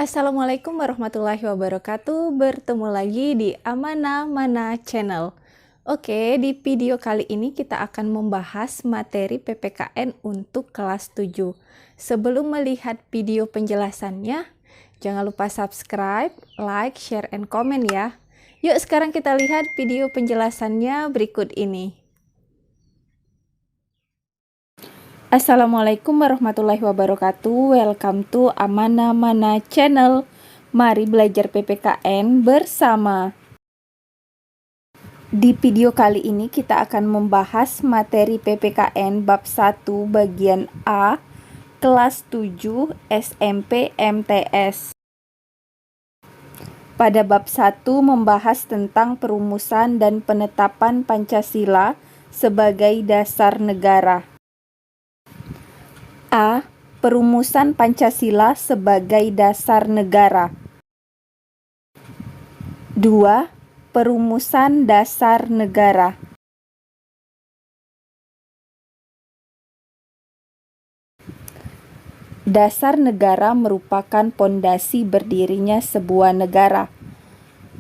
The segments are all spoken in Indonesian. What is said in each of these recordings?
Assalamualaikum warahmatullahi wabarakatuh. Bertemu lagi di Amanah Mana Channel. Oke, di video kali ini kita akan membahas materi PPKN untuk kelas 7. Sebelum melihat video penjelasannya, jangan lupa subscribe, like, share, and comment ya. Yuk sekarang kita lihat video penjelasannya berikut ini. Assalamualaikum warahmatullahi wabarakatuh. Welcome to Amanah Mana Channel. Mari belajar PPKN bersama. Di video kali ini kita akan membahas materi PPKN bab 1 bagian A kelas 7 SMP MTS. Pada bab 1 membahas tentang perumusan dan penetapan Pancasila sebagai dasar negara. A. Perumusan Pancasila sebagai dasar negara. 2. Perumusan dasar negara. Dasar negara merupakan pondasi berdirinya sebuah negara.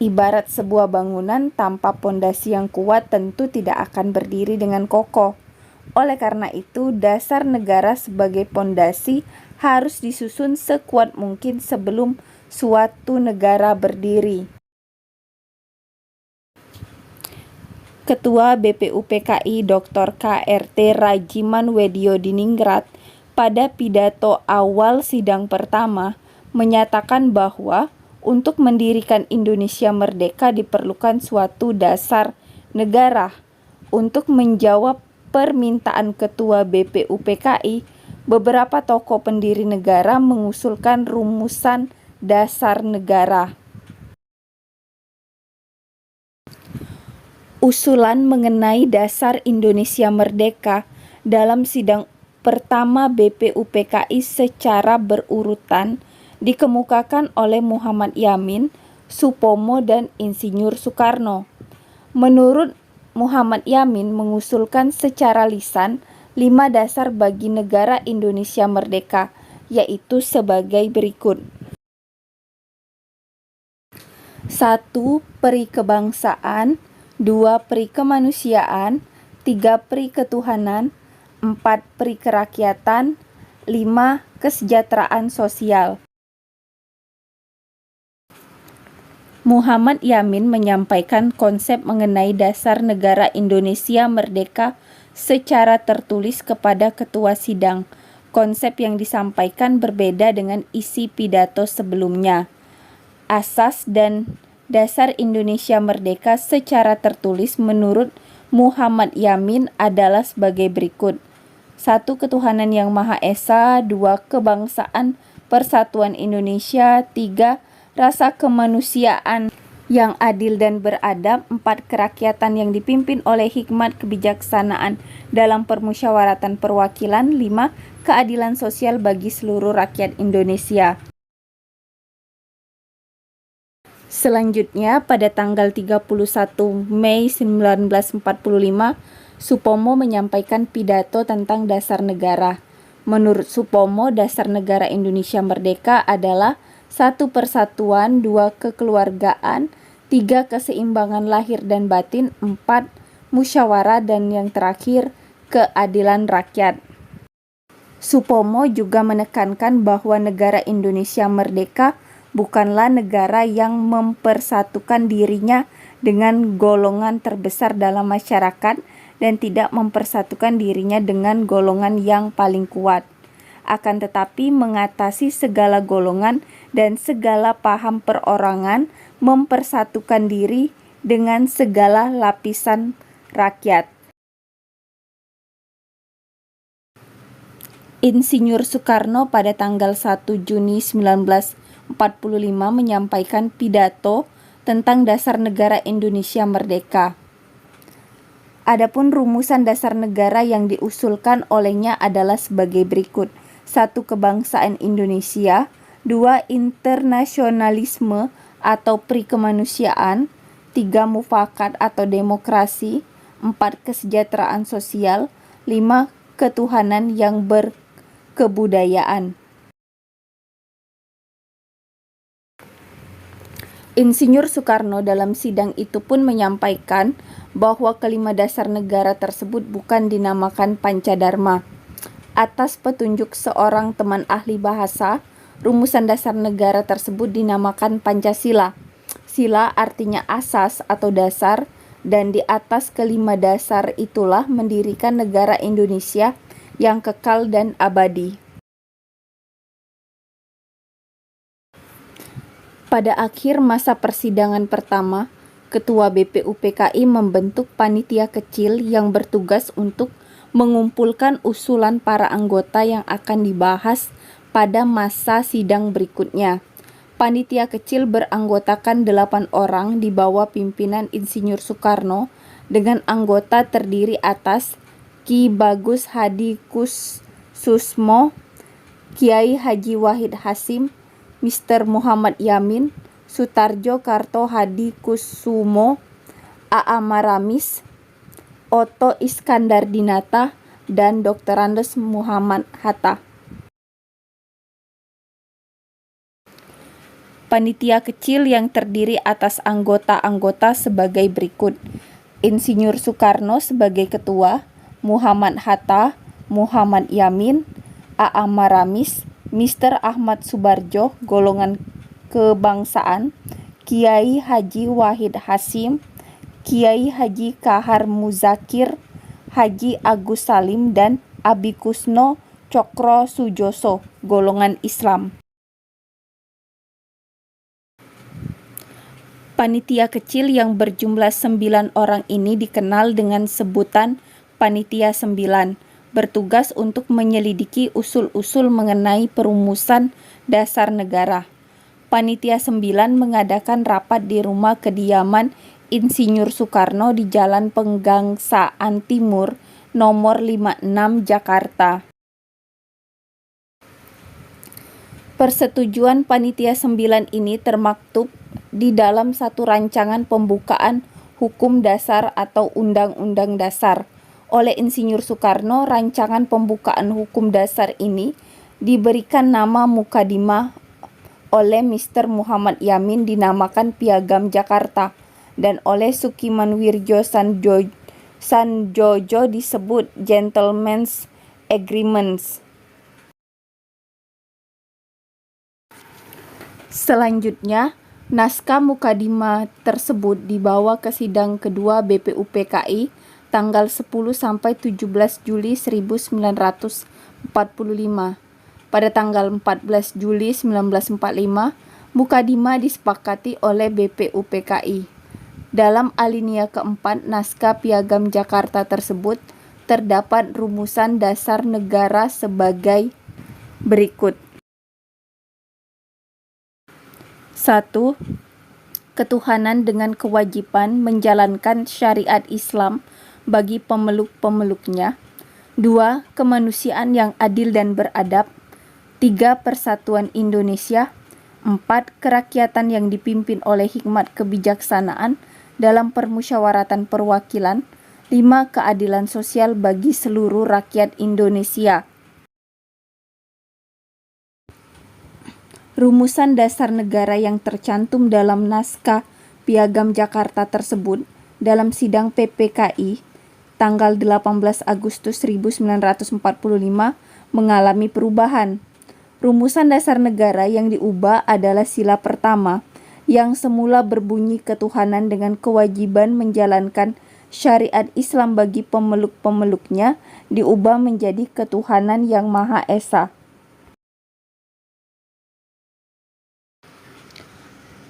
Ibarat sebuah bangunan tanpa pondasi yang kuat tentu tidak akan berdiri dengan kokoh. Oleh karena itu, dasar negara sebagai pondasi harus disusun sekuat mungkin sebelum suatu negara berdiri. Ketua BPUPKI Dr. KRT Rajiman Wedyodiningrat pada pidato awal sidang pertama menyatakan bahwa untuk mendirikan Indonesia merdeka diperlukan suatu dasar negara. Untuk menjawab permintaan Ketua BPUPKI, beberapa tokoh pendiri negara mengusulkan rumusan dasar negara. Usulan mengenai dasar Indonesia merdeka dalam sidang pertama BPUPKI secara berurutan dikemukakan oleh Muhammad Yamin, Supomo, dan Insinyur Soekarno. Menurut Muhammad Yamin mengusulkan secara lisan 5 dasar bagi negara Indonesia merdeka, yaitu sebagai berikut. 1. Peri kebangsaan, 2. Peri kemanusiaan, 3. Peri ketuhanan, 4. Peri kerakyatan, 5. Kesejahteraan sosial. Muhammad Yamin menyampaikan konsep mengenai dasar negara Indonesia merdeka secara tertulis kepada ketua sidang. Konsep yang disampaikan berbeda dengan isi pidato sebelumnya. Asas dan dasar Indonesia merdeka secara tertulis menurut Muhammad Yamin adalah sebagai berikut. 1. Ketuhanan yang Maha Esa, 2. Kebangsaan Persatuan Indonesia, 3. Rasa kemanusiaan yang adil dan beradab, 4. Kerakyatan yang dipimpin oleh hikmat kebijaksanaan dalam permusyawaratan perwakilan, 5. Keadilan sosial bagi seluruh rakyat Indonesia. Selanjutnya, pada tanggal 31 Mei 1945, Supomo menyampaikan pidato tentang dasar negara. Menurut Supomo, dasar negara Indonesia merdeka adalah 1. Persatuan, 2. Kekeluargaan, 3. Keseimbangan lahir dan batin, 4. Musyawarah, dan yang terakhir, keadilan rakyat. Supomo juga menekankan bahwa negara Indonesia merdeka bukanlah negara yang mempersatukan dirinya dengan golongan terbesar dalam masyarakat dan tidak mempersatukan dirinya dengan golongan yang paling kuat. Akan tetapi mengatasi segala golongan dan segala paham perorangan, mempersatukan diri dengan segala lapisan rakyat. Insinyur Soekarno pada tanggal 1 Juni 1945 menyampaikan pidato tentang dasar negara Indonesia merdeka. Adapun rumusan dasar negara yang diusulkan olehnya adalah sebagai berikut. 1. Kebangsaan Indonesia, 2. Internasionalisme atau peri kemanusiaan, 3. Mufakat atau demokrasi, 4. Kesejahteraan sosial, 5. Ketuhanan yang berkebudayaan. Insinyur Soekarno dalam sidang itu pun menyampaikan bahwa kelima dasar negara tersebut bukan dinamakan Pancadharma. Atas petunjuk seorang teman ahli bahasa, rumusan dasar negara tersebut dinamakan Pancasila. Sila artinya asas atau dasar, dan di atas kelima dasar itulah mendirikan negara Indonesia yang kekal dan abadi. Pada akhir masa persidangan pertama, Ketua BPUPKI membentuk panitia kecil yang bertugas untuk mengumpulkan usulan para anggota yang akan dibahas pada masa sidang berikutnya. Panitia kecil beranggotakan 8 orang di bawah pimpinan Insinyur Soekarno dengan anggota terdiri atas Ki Bagus Hadi Kussusmo, Kiai Haji Wahid Hasyim, Mr. Muhammad Yamin, Sutarjo Karto Hadi Kusumo, A.A. Maramis, Oto Iskandar Dinata, dan Dr. Andes Muhammad Hatta. Panitia kecil yang terdiri atas anggota-anggota sebagai berikut: Insinyur Soekarno sebagai ketua, Muhammad Hatta, Muhammad Yamin, A.A. Maramis, Mr. Ahmad Subarjo, golongan kebangsaan, Kiai Haji Wahid Hasyim, Kiai Haji Kahar Muzakir, Haji Agus Salim, dan Abi Kusno Cokro Sujoso, golongan Islam. Panitia kecil yang berjumlah 9 orang ini dikenal dengan sebutan Panitia 9, bertugas untuk menyelidiki usul-usul mengenai perumusan dasar negara. Panitia 9 mengadakan rapat di rumah kediaman Insinyur Soekarno di Jalan Penggangsaan Timur, nomor 56, Jakarta. Persetujuan Panitia 9 ini termaktub di dalam satu rancangan pembukaan Hukum Dasar atau Undang-Undang Dasar. Oleh Insinyur Soekarno, rancangan pembukaan hukum dasar ini diberikan nama Mukadimah, oleh Mr. Muhammad Yamin dinamakan Piagam Jakarta, dan oleh Sukimanwirjo Sanjojo disebut Gentleman's Agreements. Selanjutnya, naskah Mukadimah tersebut dibawa ke sidang kedua BPUPKI tanggal 10 sampai 17 Juli 1945. Pada tanggal 14 Juli 1945, Mukadimah disepakati oleh BPUPKI. Dalam alinea keempat naskah Piagam Jakarta tersebut terdapat rumusan dasar negara sebagai berikut. 1. Ketuhanan dengan kewajiban menjalankan syariat Islam bagi pemeluk-pemeluknya. 2. Kemanusiaan yang adil dan beradab. 3. Persatuan Indonesia. 4. Kerakyatan yang dipimpin oleh hikmat kebijaksanaan dalam permusyawaratan perwakilan. 5. Keadilan sosial bagi seluruh rakyat Indonesia. Rumusan dasar negara yang tercantum dalam naskah Piagam Jakarta tersebut dalam sidang PPKI tanggal 18 Agustus 1945 mengalami perubahan. Rumusan dasar negara yang diubah adalah sila pertama, yang semula berbunyi ketuhanan dengan kewajiban menjalankan syariat Islam bagi pemeluk-pemeluknya, diubah menjadi ketuhanan yang Maha Esa.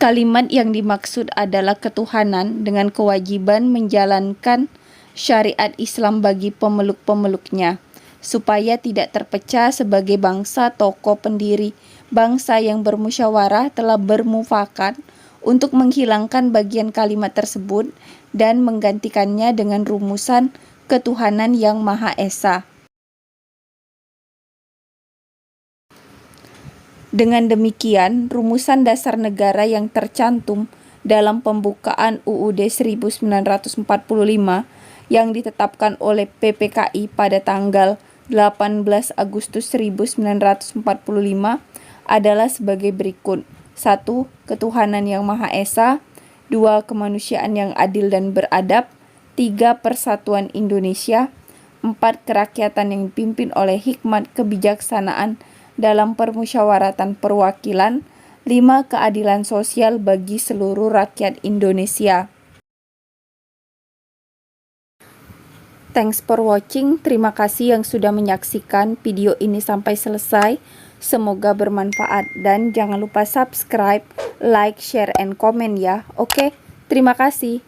Kalimat yang dimaksud adalah ketuhanan dengan kewajiban menjalankan syariat Islam bagi pemeluk-pemeluknya, supaya tidak terpecah sebagai bangsa. Tokoh pendiri bangsa yang bermusyawarah telah bermufakat untuk menghilangkan bagian kalimat tersebut dan menggantikannya dengan rumusan ketuhanan yang Maha Esa. Dengan demikian, rumusan dasar negara yang tercantum dalam pembukaan UUD 1945 yang ditetapkan oleh PPKI pada tanggal 18 Agustus 1945 adalah sebagai berikut. 1. Ketuhanan yang Maha Esa. 2. Kemanusiaan yang adil dan beradab. 3. Persatuan Indonesia. 4. Kerakyatan yang dipimpin oleh hikmat kebijaksanaan dalam permusyawaratan perwakilan. 5. Keadilan sosial bagi seluruh rakyat Indonesia. Thanks for watching. Terima kasih yang sudah menyaksikan video ini sampai selesai. Semoga bermanfaat dan jangan lupa subscribe, like, share, and comment ya. Oke, terima kasih.